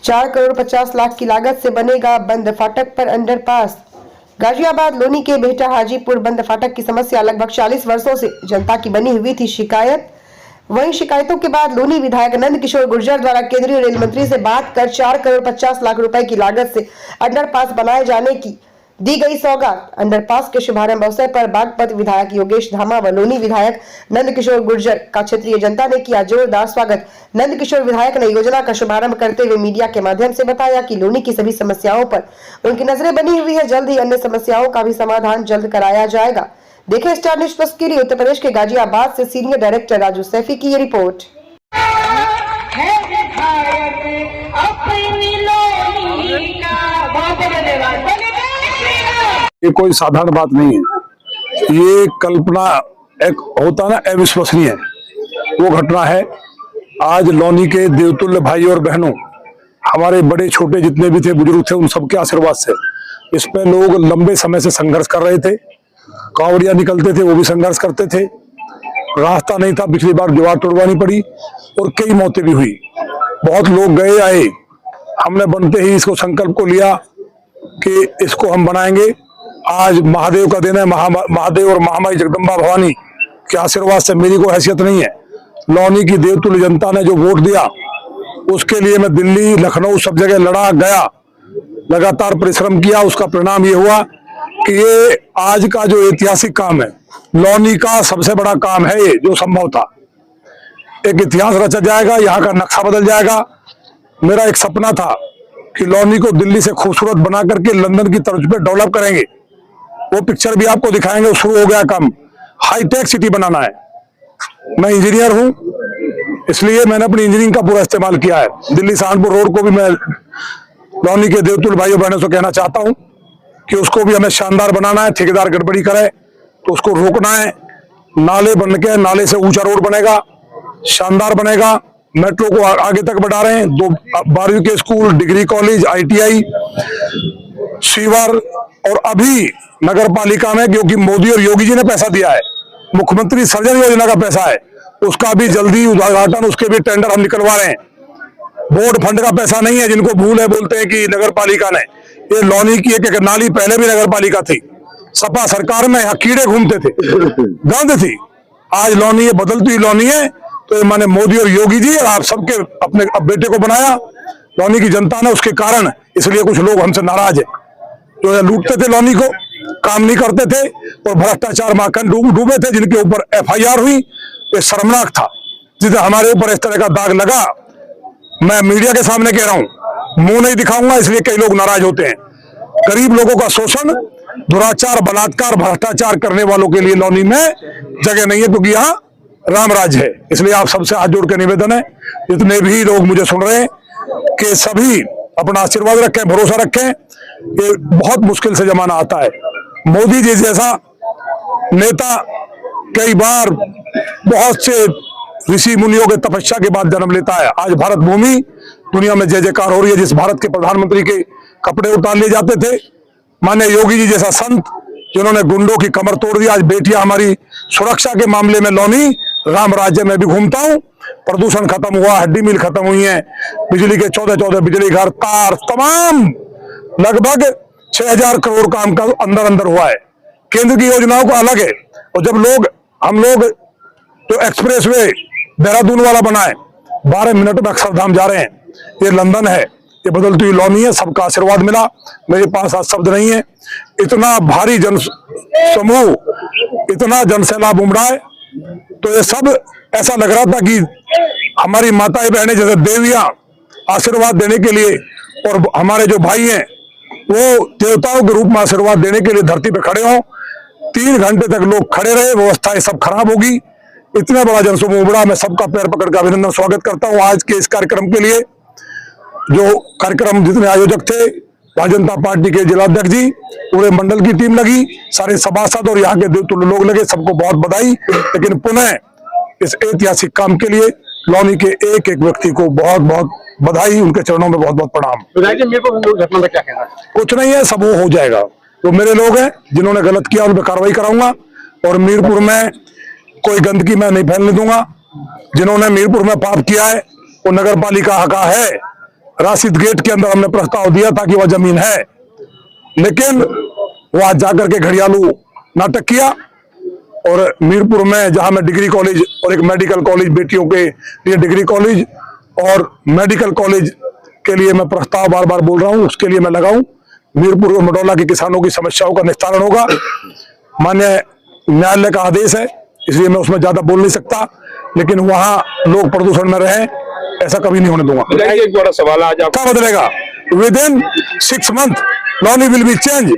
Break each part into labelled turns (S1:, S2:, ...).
S1: 4 करोड़ 50 लाख की लागत से बनेगा बंद फाटक पर अंडरपास। गाजियाबाद लोनी के बेहटा हाजीपुर बंद फाटक की समस्या लगभग 40 वर्षों से जनता की बनी हुई थी शिकायत। वहीं शिकायतों के बाद लोनी विधायक नंद किशोर गुर्जर द्वारा केंद्रीय रेल मंत्री से बात कर 4 करोड़ 50 लाख रुपए की लागत से अंडरपास बनाए जाने की दी गई सौगात। अंडरपास के शुभारंभ अवसर पर बागपत विधायक योगेश धामा व लोनी विधायक नंद किशोर गुर्जर का क्षेत्रीय जनता ने किया जोरदार स्वागत। नंद किशोर विधायक ने योजना का शुभारंभ करते हुए मीडिया के माध्यम से बताया कि लोनी की सभी समस्याओं पर उनकी नजरें बनी हुई है, जल्द ही अन्य समस्याओं का भी समाधान जल्द कराया जाएगा। देखें स्टार न्यूज़ प्लस के लिए उत्तर प्रदेश के गाजियाबाद से सीनियर डायरेक्टर राजू सैफी की ये रिपोर्ट।
S2: ये कोई साधारण बात नहीं है, ये कल्पना एक होता ना अविश्वसनीय वो घटना है। आज लोनी के देवतुल्य भाई और बहनों, हमारे बड़े छोटे जितने भी थे बुजुर्ग थे, उन सबके आशीर्वाद से इस पे लोग लंबे समय से संघर्ष कर रहे थे। कांवड़िया निकलते थे वो भी संघर्ष करते थे, रास्ता नहीं था, पिछली बार दीवार तोड़वानी पड़ी और कई मौतें भी हुई। बहुत लोग गए आए, हमने बनते ही इसको संकल्प को लिया कि इसको हम बनाएंगे। आज महादेव का दिन है, महादेव और महामाई जगदम्बा भवानी के आशीर्वाद से मेरी कोई हैसियत नहीं है। लोनी की देवतुल्य जनता ने जो वोट दिया उसके लिए मैं दिल्ली लखनऊ सब जगह लड़ा गया, लगातार परिश्रम किया। उसका परिणाम ये हुआ कि ये आज का जो ऐतिहासिक काम है, लोनी का सबसे बड़ा काम है, ये जो संभव था। एक इतिहास रचा जाएगा, यहाँ का नक्शा बदल जाएगा। मेरा एक सपना था कि लोनी को दिल्ली से खूबसूरत बना करके लंदन की तर्ज पे डेवलप करेंगे। वो पिक्चर भी आपको दिखाएंगे, शुरू हो गया काम। हाईटेक सिटी बनाना है। मैं इंजीनियर हूं, इसलिए मैंने अपनी इंजीनियरिंग का पूरा इस्तेमाल किया है। दिल्ली सहारनपुर रोड को भी मैं लोनी के देवतुल्य भाइयों बहनों से कहना चाहता हूं कि उसको भी हमें शानदार बनाना है। ठेकेदार गड़बड़ी करे तो उसको रोकना है। नाले बन के, नाले से ऊंचा रोड बनेगा, शानदार बनेगा। मेट्रो को आगे तक बढ़ा रहे हैं। 12वीं के school, degree college, ITI, sewer, और अभी नगर पालिका में, क्योंकि मोदी और योगी जी ने पैसा दिया है, मुख्यमंत्री सर्जन योजना का पैसा है, उसका भी जल्दी उद्घाटन, उसके भी टेंडर हम निकलवा रहे हैं। बोर्ड फंड का पैसा नहीं है, जिनको भूल है बोलते हैं कि नगर पालिका ने। ये लोनी की एक नाली पहले भी नगर पालिका थी, सपा सरकार में यहाँ कीड़े घूमते थे, गंद थी। आज लोनी ये बदलती हुई लोनी है, तो मैंने मोदी और योगी जी और आप सबके अपने बेटे को बनाया लोनी की जनता ने, उसके कारण। इसलिए कुछ लोग हमसे नाराज है, जो लूटते थे लोनी को, काम नहीं करते थे और भ्रष्टाचार माखन डूबे थे, जिनके ऊपर FIR हुई। ये शर्मनाक था। जिसे हमारे ऊपर इस तरह का दाग लगा, मैं मीडिया के सामने कह रहा हूं, मुंह नहीं दिखाऊंगा, इसलिए कई लोग नाराज होते हैं। गरीब लोगों का शोषण, दुराचार, बलात्कार, भ्रष्टाचार करने वालों के लिए लोनी में जगह नहीं है, क्योंकि यहाँ राम राज है। इसलिए आप सबसे हाथ जोड़ के निवेदन है, जितने भी लोग मुझे सुन रहे हैं, कि सभी अपना आशीर्वाद रखें, भरोसा रखें। ये बहुत मुश्किल से जमाना आता है। मोदी जी जैसा नेता कई बार बहुत से ऋषि मुनियों के तपस्या के बाद जन्म लेता है। आज भारत भूमि दुनिया में जय जयकार हो रही है। जिस भारत के प्रधानमंत्री के कपड़े उतार लिए जाते थे, माननीय योगी जी जैसा संत, जिन्होंने गुंडों की कमर तोड़ दी। आज बेटियां हमारी सुरक्षा के मामले में लोनी राम राज्य में भी घूमता हूं। प्रदूषण खत्म हुआ, हड्डी मिल खत्म हुई है, बिजली के 14 बिजली घर, तार, तमाम लगभग 6000 करोड़ काम का अंदर हुआ है। केंद्र की योजनाओं का अलग है। और जब हम लोग जो एक्सप्रेसवे देहरादून वाला बनाए, 12 मिनट में अक्षरधाम जा रहे हैं। ये लंदन है, ये बदलती हुई लोनी है। सबका आशीर्वाद मिला। मेरे पास आज शब्द नहीं है। इतना भारी जन समूह, इतना जनसैलाब उमड़ा है, तो ये सब ऐसा लग रहा था कि हमारी माताएं बहनें जैसे देवियां आशीर्वाद देने के लिए, और हमारे जो भाई हैं वो देवताओं के रूप में आशीर्वाद देने के लिए धरती पे खड़े हों। 3 घंटे तक लोग खड़े रहे, व्यवस्थाएं सब खराब होगी। इतना बड़ा जनसमूह उमड़ा। मैं सबका पैर पकड़ कर अभिनंदन स्वागत करता हूं। आज के इस कार्यक्रम के लिए जो कार्यक्रम जितने आयोजक थे, भारतीय जनता पार्टी के जिलाध्यक्ष जी, पूरे मंडल की टीम लगी, सारे सभासद और यहाँ के देवतुल्य लोग लगे, सबको बहुत बधाई। लेकिन पुनः इस ऐतिहासिक काम के लिए लोनी के एक एक व्यक्ति को बहुत बहुत बधाई, उनके चरणों में बहुत बहुत प्रणाम।
S3: घटना में क्या कहना है?
S2: कुछ नहीं है, सब वो हो जाएगा। तो मेरे लोग हैं जिन्होंने गलत किया, उन पर कार्रवाई कराऊंगा। और मीरपुर में कोई गंदगी मैं नहीं फैलने दूंगा। जिन्होंने मीरपुर में पाप किया है वो नगर पालिका का है, राशिद गेट के अंदर हमने प्रस्ताव दिया था कि वह जमीन है, लेकिन वह जाकर के घड़ियालू नाटक किया। और मीरपुर में जहां मैं डिग्री कॉलेज और एक मेडिकल कॉलेज बेटियों के लिए डिग्री कॉलेज और मेडिकल कॉलेज के लिए मैं प्रस्ताव बार बार बोल रहा हूं, उसके लिए मैं लगाऊं। मीरपुर और मडौला के किसानों की समस्याओं का निस्तारण होगा। मान्य न्यायालय का आदेश है, इसलिए मैं उसमें ज्यादा बोल नहीं सकता, लेकिन वहां लोग प्रदूषण में रहे, ऐसा कभी नहीं होने दूंगा।
S3: एक बड़ा सवाल आज आप
S2: क्या बदलेगा? विद इन 6 months लॉनी विल बी चेंज,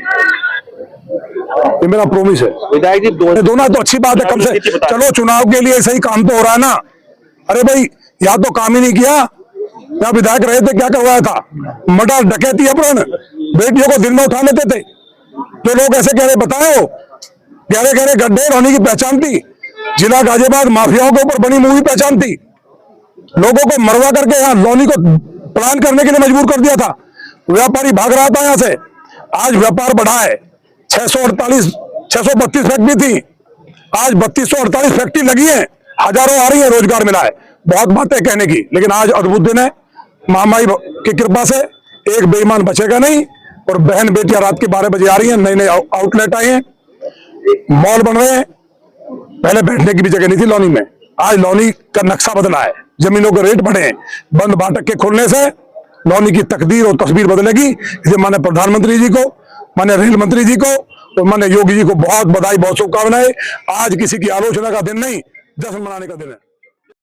S2: ये मेरा प्रोमिस है।
S3: विधायक जी
S2: दोनों तो अच्छी बात है, कम से चलो चुनाव के लिए सही काम तो हो रहा है ना। अरे भाई, या तो काम ही नहीं किया, या विधायक रहे थे क्या करवाया था? मर्डर, डकैती, अपहरण, बेटियों को दिन में उठा लेते थे। जो लोग ऐसे कह रहे बताए हो, गहरे गहरे गड्ढे होने की पहचान थी। जिला गाजियाबाद माफियाओं के ऊपर बनी मूवी पहचान थी। लोगों को मरवा करके यहाँ लॉनी को प्लान करने के लिए मजबूर कर दिया था। व्यापारी भाग रहा था यहाँ से, आज व्यापार बढ़ा है। 632 फैक्ट्री थी, आज 3248 फैक्ट्री लगी है, हजारों आ रही है, रोजगार मिला है। बहुत बातें कहने की, लेकिन आज अद्भुत दिन है। महामाई की कृपा से एक बेईमान बचेगा नहीं, और बहन बेटियां रात के 12 बजे आ रही हैं, नए नए आउटलेट आए हैं, मॉल बन रहे हैं। पहले बैठने की भी जगह नहीं थी लॉनी में, आज लॉनी का नक्शा बदला है, जमीनों के रेट बढ़े हैं। बंद फाटक के खुलने से लॉनी की तकदीर और तस्वीर बदलेगी। इसे माननीय प्रधानमंत्री जी को, माननीय रेल मंत्री जी को और माननीय योगी जी को बहुत बधाई, बहुत शुभकामनाएं। आज किसी की आलोचना का दिन नहीं, जश्न मनाने का दिन है।